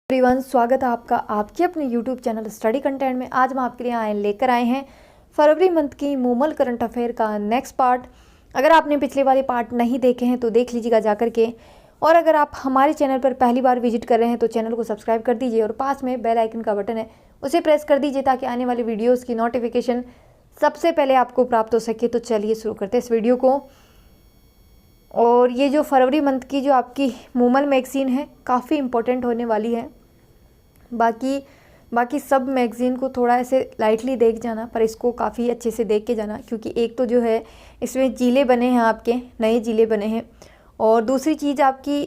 Everyone, स्वागत है आपका आपके अपने YouTube चैनल स्टडी कंटेंट में। आज हम आपके लिए लेकर आए हैं फरवरी मंथ की मूमल करंट अफेयर का नेक्स्ट पार्ट। अगर आपने पिछले वाले पार्ट नहीं देखे हैं तो देख लीजिएगा जा करके, और अगर आप हमारे चैनल पर पहली बार विजिट कर रहे हैं तो चैनल को सब्सक्राइब कर दीजिए और पास में बेल आइकन का बटन है उसे प्रेस कर दीजिए ताकि आने वाली वीडियोज़ की नोटिफिकेशन सबसे पहले आपको प्राप्त हो सके। तो चलिए शुरू करते हैं इस वीडियो को। और ये जो फरवरी मंथ की जो आपकी मूमल मैगज़ीन है काफ़ी इम्पोर्टेंट होने वाली है। बाकी सब मैगज़ीन को थोड़ा ऐसे लाइटली देख जाना, पर इसको काफ़ी अच्छे से देख के जाना, क्योंकि एक तो जो है इसमें जिले बने हैं, आपके नए जिले बने हैं, और दूसरी चीज़ आपकी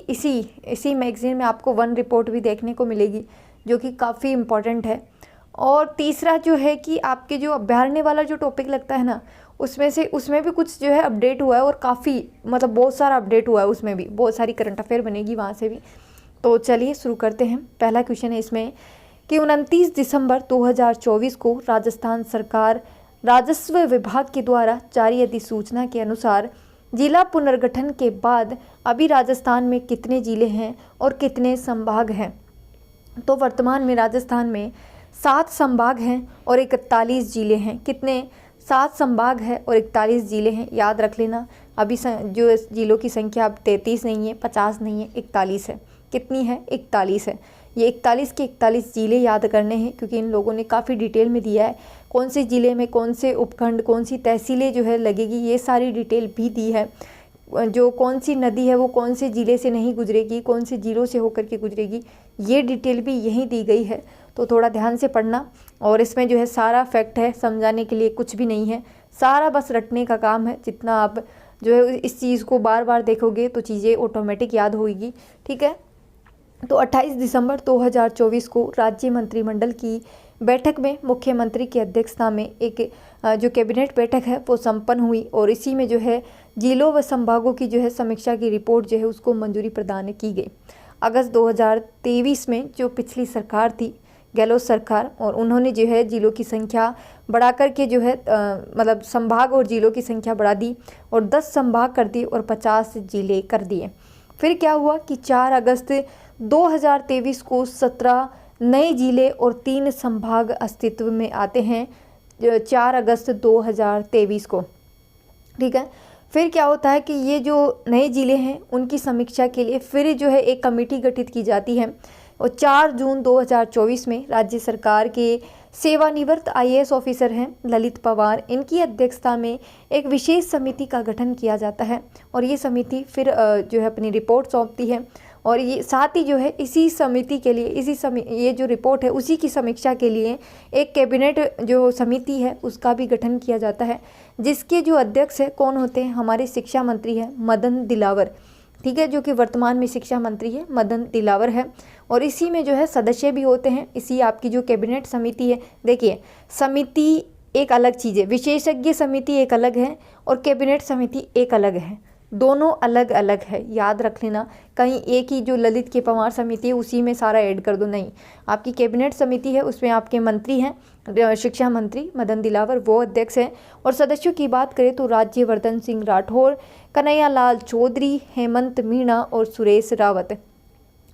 इसी मैगज़ीन में आपको वन रिपोर्ट भी देखने को मिलेगी जो कि काफ़ी इम्पोर्टेंट है। और तीसरा जो है कि आपके जो अभ्यारण्य वाला जो टॉपिक लगता है ना, उसमें भी कुछ जो है अपडेट हुआ है, और काफ़ी मतलब बहुत सारा अपडेट हुआ है, उसमें भी बहुत सारी करंट अफेयर बनेगी वहाँ से भी। तो चलिए शुरू करते हैं। पहला क्वेश्चन है इसमें कि 29 दिसंबर 2024 को राजस्थान सरकार राजस्व विभाग के द्वारा जारी अधिसूचना के अनुसार जिला पुनर्गठन के बाद अभी राजस्थान में कितने जिले हैं और कितने संभाग हैं। तो वर्तमान में राजस्थान में 7 संभाग हैं और 41 जिले हैं। कितने? 7 संभाग है और 41 जिले हैं। याद रख लेना, अभी जो जिलों की संख्या अब 33 नहीं है, 50 नहीं है, 41 है। कितनी है? 41 है। ये 41 के 41 जिले याद करने हैं, क्योंकि इन लोगों ने काफ़ी डिटेल में दिया है कौन से ज़िले में कौन से उपखंड, कौन सी तहसीलें जो है लगेगी, ये सारी डिटेल भी दी है। जो कौन सी नदी है वो कौन से ज़िले से नहीं गुजरेगी, कौन से ज़िलों से होकर के गुजरेगी, ये डिटेल भी यहीं दी गई है। तो थोड़ा ध्यान से पढ़ना, और इसमें जो है सारा फैक्ट है, समझाने के लिए कुछ भी नहीं है, सारा बस रटने का काम है। जितना आप जो है इस चीज़ को बार बार देखोगे तो चीज़ें ऑटोमेटिक याद होगी। ठीक है। तो 28 दिसंबर 2024 को राज्य मंत्रिमंडल की बैठक में मुख्यमंत्री की अध्यक्षता में एक जो कैबिनेट बैठक है वो संपन्न हुई, और इसी में जो है जिलों व संभागों की जो है समीक्षा की रिपोर्ट जो है उसको मंजूरी प्रदान की गई। अगस्त 2023 में जो पिछली सरकार थी, गहलोत सरकार, और उन्होंने जो है जिलों की संख्या बढ़ा करके जो है मतलब संभाग और जिलों की संख्या बढ़ा दी, और 10 संभाग कर दिए और 50 जिले कर दिए। फिर क्या हुआ कि 4 अगस्त 2023 को 17 नए जिले और 3 संभाग अस्तित्व में आते हैं, 4 अगस्त 2023 को। ठीक है। फिर क्या होता है कि ये जो नए जिले हैं उनकी समीक्षा के लिए फिर जो है एक कमेटी गठित की जाती है, और 4 जून 2024 में राज्य सरकार के सेवानिवृत्त IAS ऑफिसर हैं ललित पवार, इनकी अध्यक्षता में एक विशेष समिति का गठन किया जाता है, और ये समिति फिर जो है अपनी रिपोर्ट सौंपती है, और ये साथ ही जो है इसी समिति के लिए ये जो रिपोर्ट है उसी की समीक्षा के लिए एक कैबिनेट जो समिति है उसका भी गठन किया जाता है, जिसके जो अध्यक्ष है कौन होते हैं? हमारे शिक्षा मंत्री हैं मदन दिलावर। ठीक है, जो कि वर्तमान में शिक्षा मंत्री है, मदन दिलावर है। और इसी में जो है सदस्य भी होते हैं, इसी आपकी जो कैबिनेट समिति है। देखिए, समिति एक अलग चीज़ है, विशेषज्ञ समिति एक अलग है और कैबिनेट समिति एक अलग है, दोनों अलग अलग है। याद रख लेना, कहीं एक ही जो ललित के पवार समिति है उसी में सारा ऐड कर दो, नहीं। आपकी कैबिनेट समिति है उसमें आपके मंत्री हैं, शिक्षा मंत्री मदन दिलावर वो अध्यक्ष हैं। और सदस्यों की बात करें तो राज्यवर्धन सिंह राठौर, कन्हैया लाल चौधरी, हेमंत मीणा और सुरेश रावत।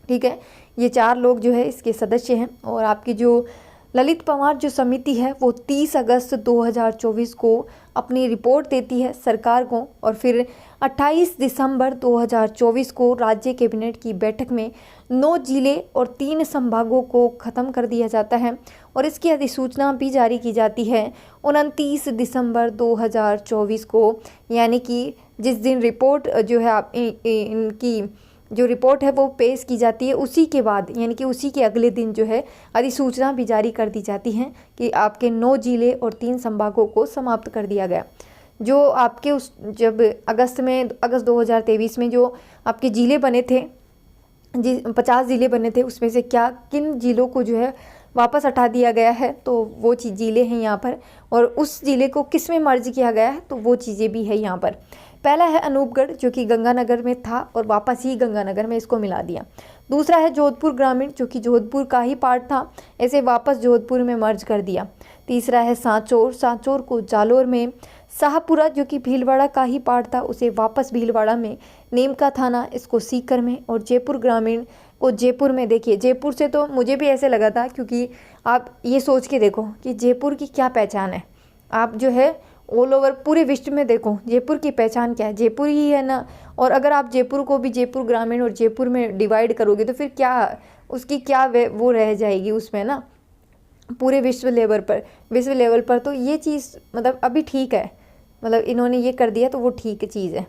ठीक है, ये 4 लोग जो है इसके सदस्य हैं। और आपकी जो ललित पवार जो समिति है वो 30 अगस्त 2024 को अपनी रिपोर्ट देती है सरकार को, और फिर 28 दिसंबर 2024 को राज्य कैबिनेट की बैठक में 9 जिले और 3 संभागों को ख़त्म कर दिया जाता है, और इसकी अधिसूचना भी जारी की जाती है 29 दिसंबर 2024 को। यानी कि जिस दिन रिपोर्ट जो है इनकी जो रिपोर्ट है वो पेश की जाती है, उसी के बाद यानी कि उसी के अगले दिन जो है अधिसूचना भी जारी कर दी जाती है कि आपके 9 जिले और 3 संभागों को समाप्त कर दिया गया। जो आपके जब अगस्त 2023 में जो आपके ज़िले बने थे, 50 ज़िले बने थे, उसमें से किन ज़िलों को जो है वापस हटा दिया गया है, तो वो ज़िले हैं यहाँ पर, और उस ज़िले को किस में मर्ज किया गया है तो वो चीज़ें भी है यहाँ पर। पहला है अनूपगढ़, जो कि गंगानगर में था और वापस ही गंगानगर में इसको मिला दिया। दूसरा है जोधपुर ग्रामीण, जो कि जोधपुर का ही पार्ट था, ऐसे वापस जोधपुर में मर्ज कर दिया। तीसरा है सांचौर को जालोर में, शाहपुरा जो कि भीलवाड़ा का ही पार्ट था उसे वापस भीलवाड़ा में, नीम का थाना इसको सीकर में, और जयपुर ग्रामीण को जयपुर में देखिए, जयपुर से तो मुझे भी ऐसे लगा था, क्योंकि आप ये सोच के देखो कि जयपुर की क्या पहचान है। आप जो है ऑल ओवर पूरे विश्व में देखो जयपुर की पहचान क्या है, जयपुर ही है ना। और अगर आप जयपुर को भी जयपुर ग्रामीण और जयपुर में डिवाइड करोगे तो फिर क्या उसकी क्या वो रह जाएगी उसमें ना, पूरे विश्व लेवल पर तो ये चीज़ मतलब अभी ठीक है, मतलब इन्होंने ये कर दिया तो वो ठीक चीज़ है।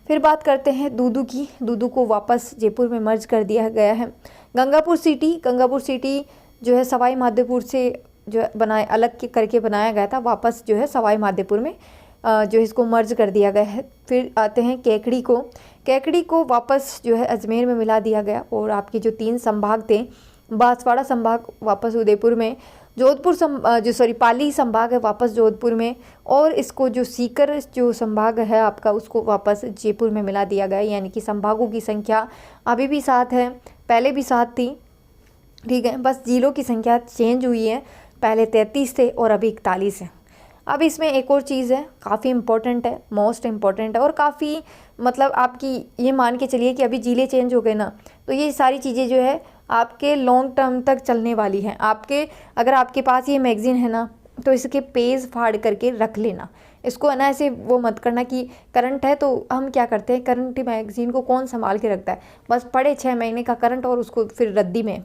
फिर बात करते हैं दूदू की। दूदू को वापस जयपुर में मर्ज कर दिया गया है। गंगापुर सिटी जो है सवाई माधोपुर से जो अलग करके बनाया गया था, वापस जो है सवाई माधोपुर में जो इसको मर्ज कर दिया गया है। फिर आते हैं केकड़ी को वापस जो है अजमेर में मिला दिया गया। और आपके जो 3 संभाग थे, बांसवाड़ा संभाग वापस उदयपुर में, पाली संभाग है वापस जोधपुर में, और इसको जो सीकर जो संभाग है आपका उसको वापस जयपुर में मिला दिया गया। यानी कि संभागों की संख्या अभी भी 7 है, पहले भी 7 थी, ठीक है। बस जिलों की संख्या चेंज हुई है, पहले 33 थे और अभी 41 है। अब इसमें एक और चीज़ है, काफ़ी इम्पोर्टेंट है, मोस्ट इम्पॉर्टेंट है, और काफ़ी मतलब आपकी ये मान के चलिए कि अभी जिले चेंज हो गए ना, तो ये सारी चीज़ें जो है आपके लॉन्ग टर्म तक चलने वाली हैं। अगर आपके पास ये मैगज़ीन है ना, तो इसके पेज फाड़ करके रख लेना, इसको है ना ऐसे वो मत करना कि करंट है तो हम क्या करते हैं, करंट मैगज़ीन को कौन संभाल के रखता है, बस पढ़े 6 महीने का करंट और उसको फिर रद्दी में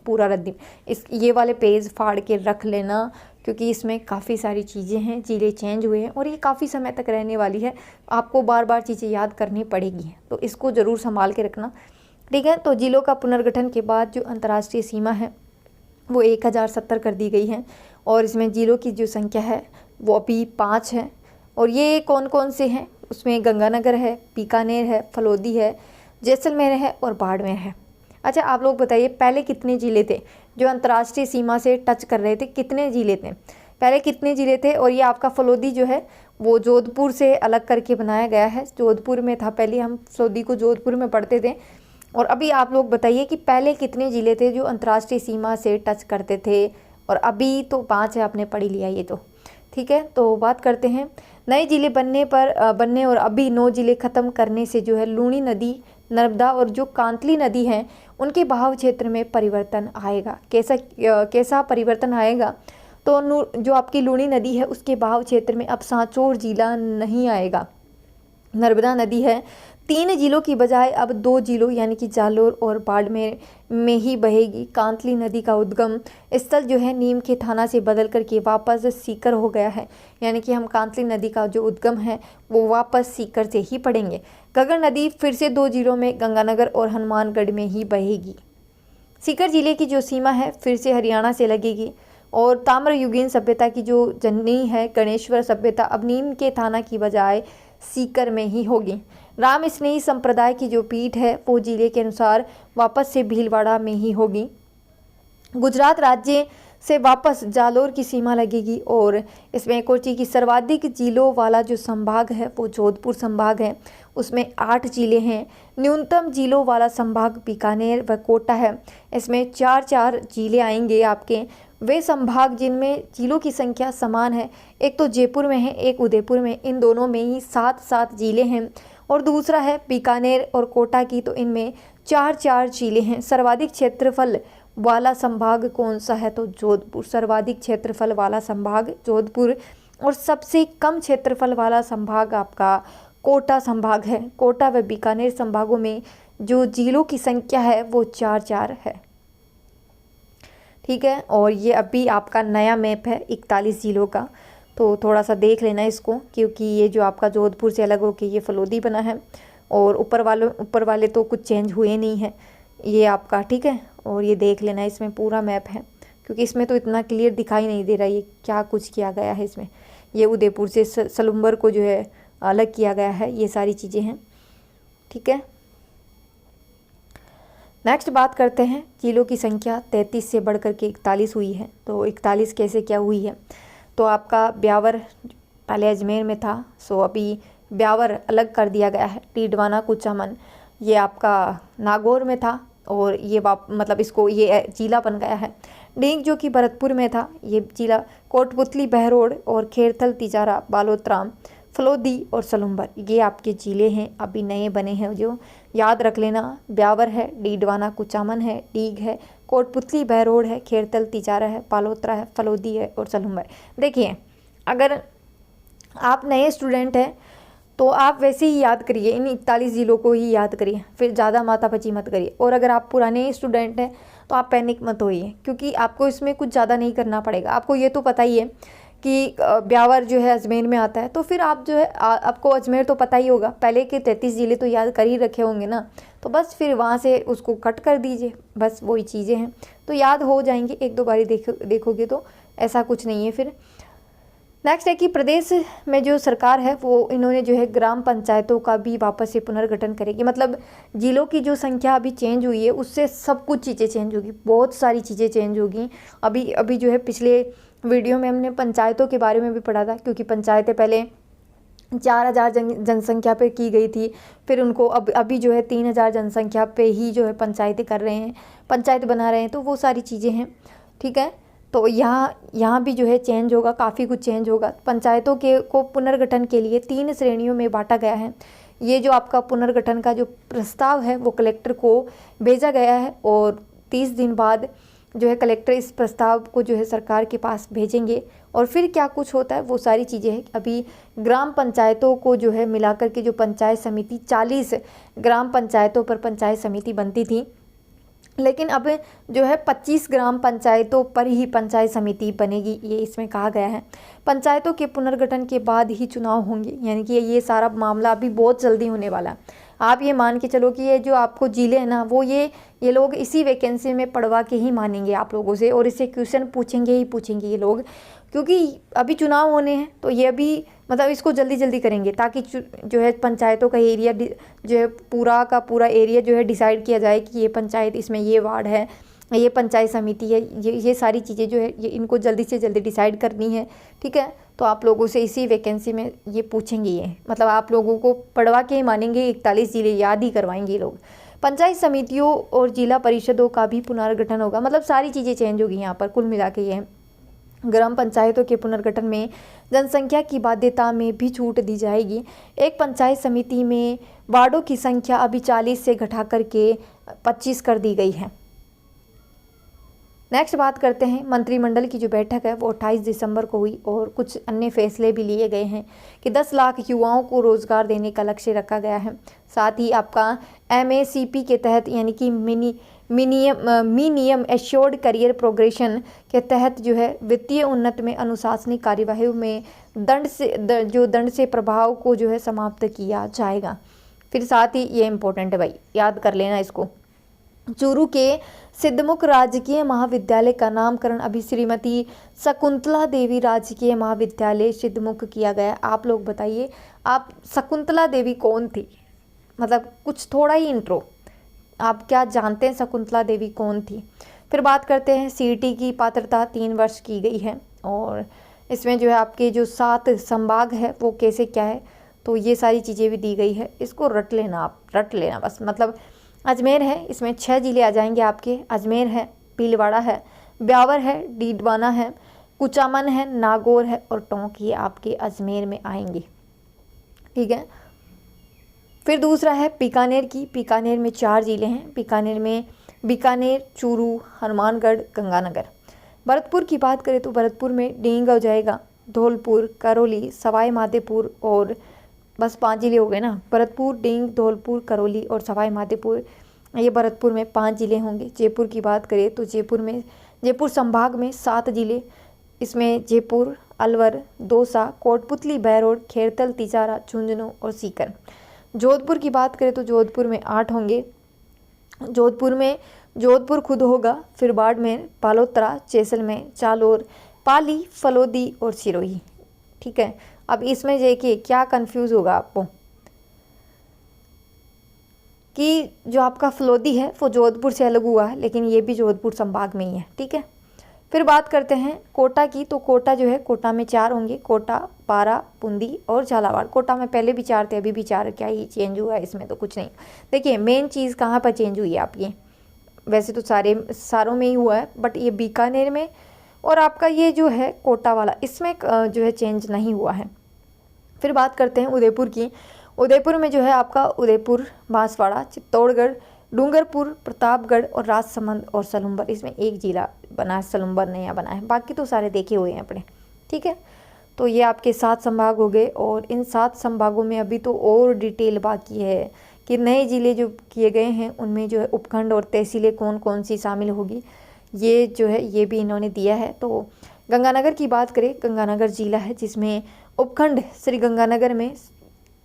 ये वाले पेज फाड़ के रख लेना, क्योंकि इसमें काफ़ी सारी चीज़ें हैं, जिले चेंज हुए हैं और ये काफ़ी समय तक रहने वाली है, आपको बार बार चीज़ें याद करनी पड़ेगी, तो इसको ज़रूर संभाल के रखना, ठीक है। तो जिलों का पुनर्गठन के बाद जो अंतर्राष्ट्रीय सीमा है वो 1070 कर दी गई है, और इसमें जिलों की जो संख्या है वो अभी 5 है। और ये कौन कौन से हैं, उसमें गंगानगर है, बीकानेर है, फलोदी है, जैसलमेर है और बाड़मेर है। अच्छा, आप लोग बताइए पहले कितने ज़िले थे जो अंतर्राष्ट्रीय सीमा से टच कर रहे थे, कितने ज़िले थे पहले, कितने ज़िले थे? और ये आपका फलोदी जो है वो जोधपुर से अलग करके बनाया गया है, जोधपुर में था पहले, हम फलोदी को जोधपुर में पढ़ते थे। और अभी आप लोग बताइए कि पहले कितने ज़िले थे जो अंतर्राष्ट्रीय सीमा से टच करते थे, और अभी तो 5 है, आपने पढ़ ही लिया ये तो, ठीक है। तो बात करते हैं नए ज़िले बनने और अभी 9 ज़िले ख़त्म करने से जो है लूनी नदी, नर्मदा और जो कांतली नदी हैं उनके बहाव क्षेत्र में परिवर्तन आएगा। कैसा परिवर्तन आएगा? तो जो आपकी लूनी नदी है उसके बहाव क्षेत्र में अब सांचौर जिला नहीं आएगा। नर्मदा नदी है 3 जिलों की बजाय अब 2 जिलों यानी कि जालोर और बाड़मेर में ही बहेगी। कांतली नदी का उद्गम स्थल जो है नीम के थाना से बदल करके वापस सीकर हो गया है, यानी कि हम कांतली नदी का जो उद्गम है वो वापस सीकर से ही पढ़ेंगे। घग्गर नदी फिर से 2 जिलों में गंगानगर और हनुमानगढ़ में ही बहेगी। सीकर जिले की जो सीमा है फिर से हरियाणा से लगेगी। और ताम्रयुगीन सभ्यता की जो जननी है गणेश्वर सभ्यता अब नीम के थाना की बजाय सीकर में ही होगी। राम स्नेही संप्रदाय की जो पीठ है वो जिले के अनुसार वापस से भीलवाड़ा में ही होगी। गुजरात राज्य से वापस जालोर की सीमा लगेगी। और इसमें एक और चीज़ की सर्वाधिक जिलों वाला जो संभाग है वो जोधपुर संभाग है, उसमें 8 जिले हैं। न्यूनतम जिलों वाला संभाग बीकानेर व कोटा है, इसमें 4 जिले आएंगे आपके। वे संभाग जिनमें जिलों की संख्या समान है, एक तो जयपुर में है, एक उदयपुर में, इन दोनों में ही 7 जिले हैं। और दूसरा है बीकानेर और कोटा की, तो इनमें 4 जिले हैं। सर्वाधिक क्षेत्रफल वाला संभाग कौन सा है? तो जोधपुर। सर्वाधिक क्षेत्रफल वाला संभाग जोधपुर, और सबसे कम क्षेत्रफल वाला संभाग आपका कोटा संभाग है। कोटा व बीकानेर संभागों में जो जिलों की संख्या है वो 4 है, ठीक है। और ये अभी आपका नया मैप है 41 जिलों का, तो थोड़ा सा देख लेना इसको, क्योंकि ये जो आपका जोधपुर से अलग होकर ये फलोदी बना है, और ऊपर वाले तो कुछ चेंज हुए नहीं है ये आपका, ठीक है। और ये देख लेना, इसमें पूरा मैप है, क्योंकि इसमें तो इतना क्लियर दिखाई नहीं दे रहा ये क्या कुछ किया गया है इसमें। ये उदयपुर से सलुम्बर को जो है अलग किया गया है, ये सारी चीज़ें हैं, ठीक है। नेक्स्ट बात करते हैं, जिलों की संख्या 33 से बढ़ कर के 41 हुई है। तो 41 कैसे क्या हुई है? तो आपका ब्यावर पहले अजमेर में था, सो अभी ब्यावर अलग कर दिया गया है। टीडवाना कुचामन ये आपका नागौर में था, और ये मतलब इसको ये जिला बन गया है। डींग जो कि भरतपुर में था, ये जिला कोटपुतली बहरोड और खेरथल तिजारा बालोतराम फलोदी और सलुम्बर, ये आपके ज़िले हैं अभी नए बने हैं जो याद रख लेना। ब्यावर है, डीडवाना कुचामन है, डीग है, कोटपुतली बहरोड है, खेरतल तिजारा है, पालोत्रा है, फलोदी है और सलुम्बर। देखिए अगर आप नए स्टूडेंट हैं तो आप वैसे ही याद करिए, इन 41 ज़िलों को ही याद करिए, फिर ज़्यादा मातापची मत करिए। और अगर आप पुराने स्टूडेंट हैं तो आप पैनिक मत होइए, क्योंकि आपको इसमें कुछ ज़्यादा नहीं करना पड़ेगा। आपको ये तो पता ही है कि ब्यावर जो है अजमेर में आता है, तो फिर आप जो है आपको अजमेर तो पता ही होगा, पहले के 33 ज़िले तो याद कर ही रखे होंगे ना, तो बस फिर वहाँ से उसको कट कर दीजिए, बस वही चीज़ें हैं तो याद हो जाएंगी। एक दो बारी देखोगे तो ऐसा कुछ नहीं है। फिर नेक्स्ट है कि प्रदेश में जो सरकार है वो इन्होंने जो है ग्राम पंचायतों का भी वापस से पुनर्गठन करेगी। मतलब जिलों की जो संख्या अभी चेंज हुई है उससे सब कुछ चीज़ें चेंज होगी, बहुत सारी चीज़ें चेंज होगी। अभी जो है पिछले वीडियो में हमने पंचायतों के बारे में भी पढ़ा था, क्योंकि पंचायतें पहले 4000 जनसंख्या पे की गई थी, फिर उनको अभी जो है 3000 जनसंख्या पे ही जो है पंचायतें कर रहे हैं, पंचायत बना रहे हैं, तो वो सारी चीज़ें हैं। ठीक है, तो यहाँ भी जो है चेंज होगा, काफ़ी कुछ चेंज होगा। पंचायतों को पुनर्गठन के लिए 3 श्रेणियों में बांटा गया है। ये जो आपका पुनर्गठन का जो प्रस्ताव है वो कलेक्टर को भेजा गया है और 30 दिन बाद जो है कलेक्टर इस प्रस्ताव को जो है सरकार के पास भेजेंगे। और फिर क्या कुछ होता है वो सारी चीज़ें हैं। अभी ग्राम पंचायतों को जो है मिलाकर के जो पंचायत समिति 40 ग्राम पंचायतों पर पंचायत समिति बनती थी, लेकिन अब जो है 25 ग्राम पंचायतों पर ही पंचायत समिति बनेगी, ये इसमें कहा गया है। पंचायतों के पुनर्गठन के बाद ही चुनाव होंगे, यानी कि ये सारा मामला अभी बहुत जल्दी होने वाला है। आप ये मान के चलो कि ये जो आपको जिले हैं ना वो ये लोग इसी वैकेंसी में पढ़वा के ही मानेंगे आप लोगों से, और इससे क्वेश्चन पूछेंगे ये लोग, क्योंकि अभी चुनाव होने हैं तो ये अभी मतलब इसको जल्दी जल्दी करेंगे, ताकि जो है पंचायतों का एरिया जो है पूरा का पूरा एरिया जो है डिसाइड किया जाए कि ये पंचायत, इसमें ये वार्ड है, ये पंचायत समिति है, ये सारी चीज़ें जो है ये इनको जल्दी से जल्दी डिसाइड करनी है। ठीक है, तो आप लोगों से इसी वैकेंसी में ये पूछेंगे, ये मतलब आप लोगों को पढ़वा के ही मानेंगे, 41 ज़िले याद ही करवाएंगे लोग। पंचायत समितियों और जिला परिषदों का भी पुनर्गठन होगा, मतलब सारी चीज़ें चेंज होगी यहाँ पर। कुल मिला के ये ग्राम पंचायतों के पुनर्गठन में जनसंख्या की बाध्यता में भी छूट दी जाएगी। एक पंचायत समिति में वार्डों की संख्या अभी 40 से घटा करके 25 कर दी गई है। नेक्स्ट बात करते हैं, मंत्रिमंडल की जो बैठक है वो 28 दिसंबर को हुई और कुछ अन्य फैसले भी लिए गए हैं कि 10 लाख युवाओं को रोजगार देने का लक्ष्य रखा गया है। साथ ही आपका MACP के तहत यानी कि मिनिमम एश्योर्ड करियर प्रोग्रेशन के तहत जो है वित्तीय उन्नत में अनुशासनिक कार्यवाही में दंड से प्रभाव को जो है समाप्त किया जाएगा। फिर साथ ही ये इम्पोर्टेंट है भाई, याद कर लेना इसको। चूरू के सिद्धमुख राजकीय महाविद्यालय का नामकरण अभी श्रीमती शकुंतला देवी राजकीय महाविद्यालय सिद्धमुख किया गया। आप लोग बताइए, आप शकुंतला देवी कौन थी? मतलब कुछ थोड़ा ही इंट्रो, आप क्या जानते हैं शकुंतला देवी कौन थी? फिर बात करते हैं, CET की पात्रता 3 वर्ष की गई है और इसमें जो है आपके जो 7 संभाग है वो कैसे क्या है, तो ये सारी चीज़ें भी दी गई है। इसको रट लेना, आप रट लेना बस। मतलब अजमेर है, इसमें 6 ज़िले आ जाएंगे आपके। अजमेर है, भीलवाड़ा है, ब्यावर है, डीडवाना है, कुचामन है, नागौर है और टोंक, ये आपके अजमेर में आएंगे। ठीक है, फिर दूसरा है बीकानेर की। बीकानेर में 4 ज़िले हैं। बीकानेर में बीकानेर, चूरू, हनुमानगढ़, गंगानगर। भरतपुर की बात करें तो भरतपुर में डींग हो जाएगा, धौलपुर, करौली, सवाई माधोपुर और बस 5 ज़िले हो गए ना। भरतपुर, डींग, धौलपुर, करौली और सवाई माधोपुर, ये भरतपुर में 5 ज़िले होंगे। जयपुर की बात करें तो जयपुर संभाग में 7 ज़िले, इसमें जयपुर, अलवर, दौसा, कोटपुतली बहरोड, खेरतल तिजारा, झुंझुनू और सीकर। जोधपुर की बात करें तो जोधपुर में 8 होंगे। जोधपुर खुद होगा, फिर बाड़मेर, पालोत्रा, जैसलमेर, जालोर, पाली, फलोदी और सिरोही। ठीक है, अब इसमें देखिए क्या कंफ्यूज होगा आपको कि जो आपका फलोदी है वो जोधपुर से अलग हुआ है, लेकिन ये भी जोधपुर संभाग में ही है। ठीक है, फिर बात करते हैं कोटा की। तो कोटा जो है, कोटा में 4 होंगे, कोटा, पारा, बूंदी और झालावाड़। कोटा में पहले भी 4 थे, अभी भी 4, क्या ही चेंज हुआ है इसमें? तो कुछ नहीं। देखिए मेन चीज़ कहाँ पर चेंज हुई है आपकी, वैसे तो सारों में ही हुआ है, बट ये बीकानेर में और आपका ये जो है कोटा वाला, इसमें जो है चेंज नहीं हुआ है। फिर बात करते हैं उदयपुर की। उदयपुर में जो है आपका उदयपुर, बांसवाड़ा, चित्तौड़गढ़, डूंगरपुर, प्रतापगढ़ और राजसमंद और सलूम्बर। इसमें एक जिला बना है, सलूम्बर नया बना है, बाकी तो सारे देखे हुए हैं अपने। ठीक है, तो ये आपके 7 संभाग हो गए और इन 7 संभागों में अभी तो और डिटेल बाकी है कि नए ज़िले जो किए गए हैं उनमें जो है उपखंड और तहसीलें कौन कौन सी शामिल होगी, ये जो है ये भी इन्होंने दिया है। तो गंगानगर की बात करें, गंगानगर ज़िला है जिसमें उपखंड श्री गंगानगर में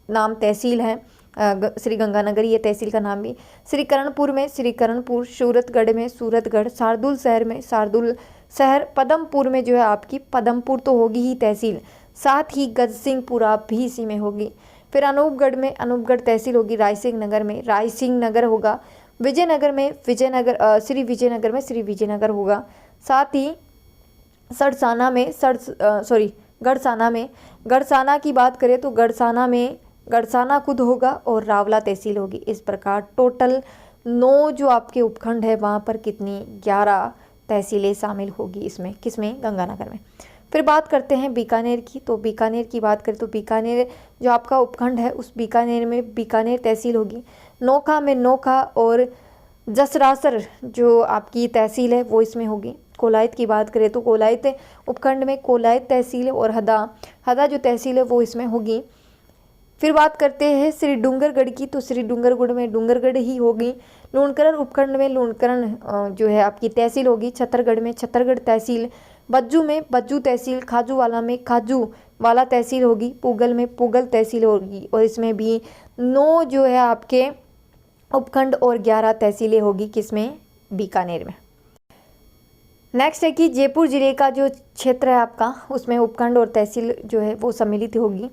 नाम तहसील है श्री गंगानगर, ये तहसील का नाम भी। श्री करणपुर में श्री करणपुर, सूरतगढ़ में सूरतगढ़, शार्दुल शहर में शार्दुल शहर, पदमपुर में जो है आपकी पदमपुर तो होगी ही तहसील, साथ ही गजसिंहपुरा भी इसी में होगी। फिर अनूपगढ़ में अनूपगढ़ तहसील होगी, रायसिंह नगर में रायसिंह नगर होगा, विजयनगर में विजयनगर, श्री विजयनगर में श्री विजयनगर होगा। साथ ही सड़साना में गढ़साना की बात करें तो गढ़साना में गढ़साना खुद होगा और रावला तहसील होगी। इस प्रकार टोटल 9 जो आपके उपखंड है वहाँ पर कितनी 11 तहसीलें शामिल होगी इसमें, किसमें, गंगानगर में। फिर बात करते हैं बीकानेर की। तो बीकानेर की बात करें तो बीकानेर जो आपका उपखंड है उस बीकानेर में बीकानेर तहसील होगी। नोखा में नोखा और जसरासर जो आपकी तहसील है वो इसमें होगी। कोलायत की बात करें तो कोलायत उपखंड में कोलायत तहसील और हदा जो तहसील है वो इसमें होगी। फिर बात करते हैं श्री डूंगरगढ़ की। तो श्री डूंगरगढ़ में डूंगरगढ़ ही होगी। लूणकरण उपखंड में लूणकरण जो है आपकी तहसील होगी। छत्तरगढ़ में छत्तरगढ़ तहसील, बज्जू में बज्जू तहसील, खाजूवाला में खाजूवाला तहसील होगी, पूगल में पूगल तहसील होगी और इसमें भी 9 जो है आपके उपखंड और 11 तहसीलें होगी, किसमें, बीकानेर में। नेक्स्ट है कि जयपुर ज़िले का जो क्षेत्र है आपका उसमें उपखंड और तहसील जो है वो सम्मिलित होगी।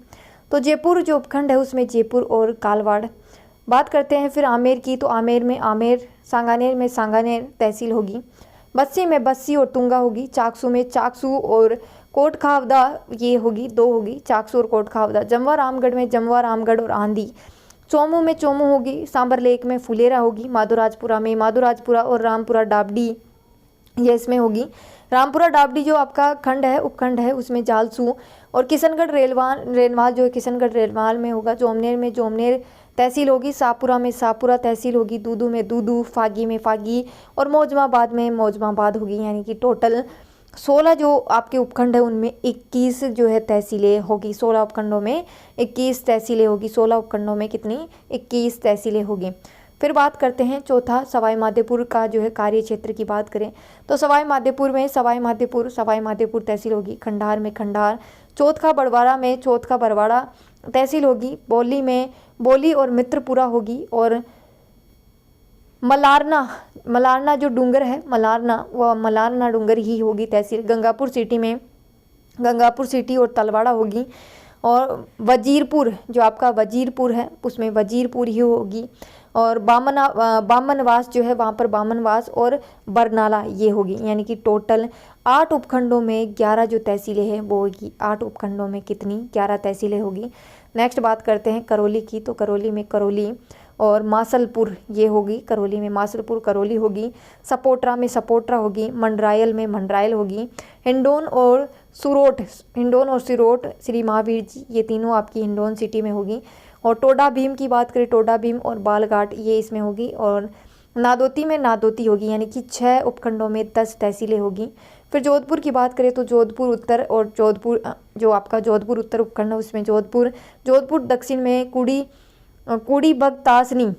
तो जयपुर जो उपखंड है उसमें जयपुर और कालवाड़। बात करते हैं फिर आमेर की। तो आमेर में आमेर, सांगानेर में सांगानेर तहसील होगी। बस्सी में बस्सी और तुंगा होगी। चाकसू में चाकसू और कोटखावदा ये होगी, 2 होगी, चाकसू और कोटखावदा। जमवा रामगढ़ में जमवा रामगढ़ और आंधी। चोमू में चोमू होगी। सांबर लेक में फुलेरा होगी। माधोराजपुरा में माधोराजपुरा और रामपुरा डाबडी ये इसमें होगी। रामपुरा डाबडी जो आपका खंड है उपखंड है उसमें जालसू और किशनगढ़ रेनवाल जो है किशनगढ़ रेनवाल में होगा। जोमनेर में जोमनेर तहसील होगी। शाहपुरा में शाहपुरा तहसील होगी। दूदू में दूदू, फागी में फागी और मौजमाबाद में मौजमाबाद होगी। यानी कि टोटल 16 जो आपके उपखंड है उनमें 21 जो है तहसीलें होगी। 16 उपखंडों में 21 तहसीलें होगी। 16 उपखंडों में कितनी, 21 तहसीलें होगी। फिर बात करते हैं चौथा सवाई माधोपुर का जो है कार्य क्षेत्र की बात करें तो सवाई माधोपुर में सवाई माधोपुर तहसील होगी। खंडार में खंडार, चौथका बड़वाड़ा में चौथका बड़वाड़ा तहसील होगी। बौली में बौली और मित्रपुरा होगी और मलारना जो डूंगर है मलारना डूंगर ही होगी तहसील। गंगापुर सिटी में गंगापुर सिटी और तलवाड़ा होगी और वजीरपुर जो आपका वजीरपुर है उसमें वजीरपुर ही होगी और बामनवास जो है वहाँ पर बामनवास और बरनाला ये होगी। यानी कि टोटल 8 उपखंडों में 11 जो तहसीलें हैं वो होगी। 8 उपखंडों में कितनी, 11 तहसीलें होगी। नेक्स्ट बात करते हैं करौली की। तो करौली में करौली और मासलपुर ये होगी। करौली में मासलपुर करौली होगी। सपोट्रा में सपोट्रा होगी। मंडरायल में मंडरायल होगी। हिंडौन और सिरोट श्री महावीर जी ये तीनों आपकी हिंडौन सिटी में होगी। और टोडा भीम की बात करें टोडा भीम और बालघाट ये इसमें होगी। और नादोती में नादोती होगी। यानी कि 6 उपखंडों में 10 तहसीलें होगी। फिर जोधपुर की बात करें तो जोधपुर उत्तर और जोधपुर जो आपका जोधपुर उत्तर उपखंड है उसमें जोधपुर दक्षिण में कुड़ी बगतासनी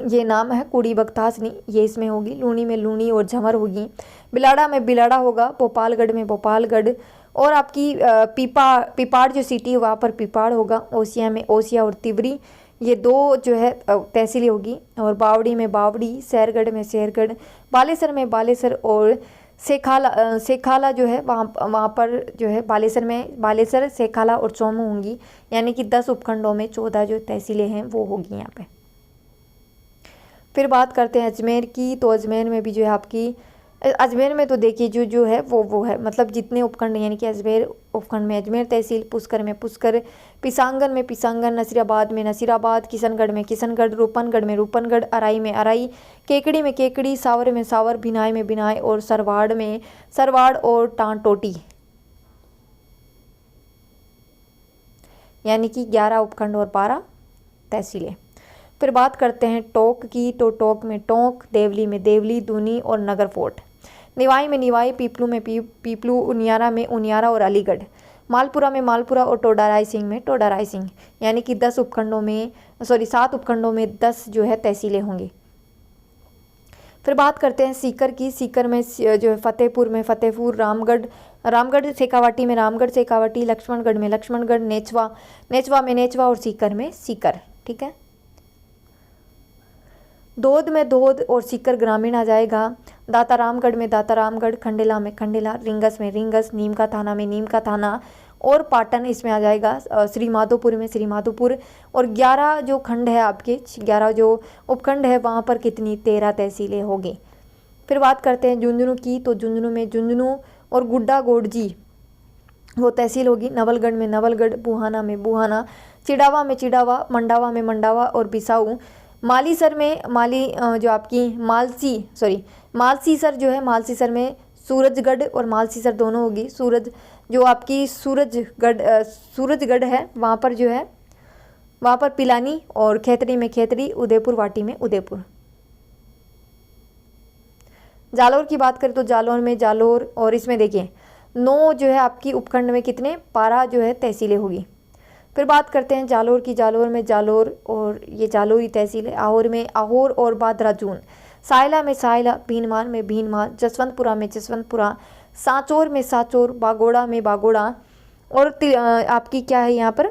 ये नाम है, कुड़ी बगतासनी ये इसमें होगी। लूनी में लूनी और झमर होगी। बिलाड़ा में बिलाड़ा होगा। भोपालगढ़ में भोपालगढ़ और आपकी पिपाड़ जो सिटी है वहाँ पर पिपाड़ होगा। ओसिया में ओसिया और तिवरी ये 2 जो है तहसीलें होगी। और बावड़ी में बावड़ी, शहरगढ़ में शहरगढ़, बालेसर में बालेसर और सेखाला जो है वहाँ पर जो है बालेसर सेखाला और चोमू होंगी। यानी कि 10 उपखंडों में 14 जो तहसीलें हैं वो होगी यहाँ पे। फिर बात करते हैं अजमेर की। तो अजमेर में भी जो है आपकी अजमेर में तो देखिए जो है वो है मतलब जितने उपखंड यानी कि अजमेर उपखंड में अजमेर तहसील, पुष्कर में पुष्कर, पिसांगन में पिसांगन, नसीराबाद में नसीराबाद, किशनगढ़ में किशनगढ़, रूपनगढ़ में रूपनगढ़, अराई में अराई, केकड़ी में केकड़ी, सावर में सावर, भिनाई में भिनाई और सरवाड़ में सरवाड़ और टांटोटी यानी कि 11 उपखंड और 12 तहसीलें। फिर बात करते हैं टोंक की, तो टोंक में टोंक, देवली में देवली, दूनी और नगर फोर्ट, निवाई में निवाई, पीपलू में पीपलू, उनियारा में उनियारा और अलीगढ़, मालपुरा में मालपुरा और टोडा रायसिंह में टोडा रायसिंह, यानी कि 7 उपखंडों में 10 जो है तहसीलें होंगी। फिर बात करते हैं सीकर की, सीकर में जो है फतेहपुर में फतेहपुर, रामगढ़ शेखावाटी में रामगढ़ शेखावाटी, लक्ष्मणगढ़ में लक्ष्मणगढ़, नेचवा में नेचवा और सीकर में सीकर। ठीक है। धोद में धोद और सीकर ग्रामीण आ जाएगा, दातारामगढ़ में दातारामगढ़, खंडेला में खंडेला, रिंगस में रिंगस, नीम का थाना में नीम का थाना और पाटन इसमें आ जाएगा, श्री माधोपुर में श्री माधोपुर। और 11 जो खंड है आपके, 11 जो उपखंड है वहाँ पर कितनी 13 तहसीलें होगी। फिर बात करते हैं झुंझुनू की, तो झुंझुनू में झुंझुनू और गुड्डा गोडजी वो तहसील होगी, नवलगढ़ में नवलगढ़, बुहाना में बुहाना, चिड़ावा में चिड़ावा, मंडावा में मंडावा और बिसाऊ, मालीसर में जो आपकी मालसीसर जो है, मालसीसर में सूरजगढ़ और मालसीसर दोनों होगी। जो आपकी सूरजगढ़ है वहाँ पर जो है, वहाँ पर पिलानी, और खेतड़ी में खेतड़ी, उदयपुर वाटी में उदयपुर। जालोर की बात करें तो जालोर में जालोर, और इसमें देखिए 9 जो है आपकी उपखंड में कितने 12 जो है तहसीलें होगी। फिर बात करते हैं जालोर की, जालोर में जालोर और ये जालोरी तहसील है, आहोर में आहोर और बादराजून, सायला में सायला, भीनमार में भीनमार, जसवंतपुरा में जसवंतपुरा, सांचौर में सांचौर, बागोड़ा में बागोड़ा और आपकी क्या है यहाँ पर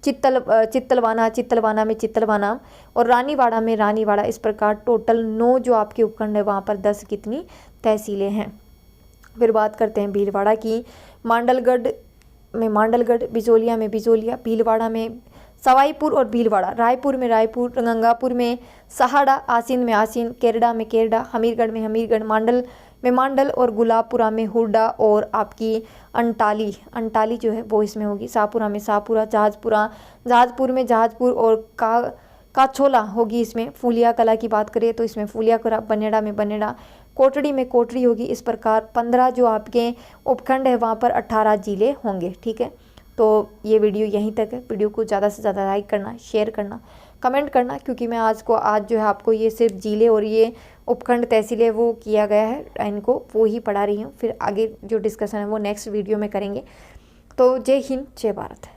चित्तलवाना में चित्तलवाना और रानीवाड़ा में रानीवाड़ा। इस प्रकार टोटल 9 जो आपके उपखंड है वहाँ पर 10 कितनी तहसीलें हैं। फिर बात करते हैं भीलवाड़ा की, मांडलगढ़ में मांडलगढ़, बिजोलिया में बिजोलिया, भीलवाड़ा में सवाईपुर और भीलवाड़ा, रायपुर में रायपुर, गंगापुर में सहाड़ा, आसीन में आसीन, केरड़ा में केरड़ा, हमीरगढ़ में हमीरगढ़, मांडल में मांडल और गुलाबपुरा में हुड्डा और आपकी अंटाली जो है वो इसमें होगी, शाहपुरा में शाहपुरा, जहाजपुर में जहाजपुर और काछोला होगी इसमें। फूलिया कला की बात करें तो इसमें फूलिया कला, बनेड़ा में बनेड़ा, कोटड़ी में कोटड़ी होगी। इस प्रकार 15 जो आपके उपखंड है वहाँ पर 18 जिले होंगे। ठीक है, तो ये वीडियो यहीं तक है। वीडियो को ज़्यादा से ज़्यादा लाइक करना, शेयर करना, कमेंट करना, क्योंकि मैं आज जो है आपको ये सिर्फ जिले और ये उपखंड तहसीलें वो किया गया है, इनको वो ही पढ़ा रही हूँ। फिर आगे जो डिस्कशन है वो नेक्स्ट वीडियो में करेंगे। तो जय हिंद, जय भारत।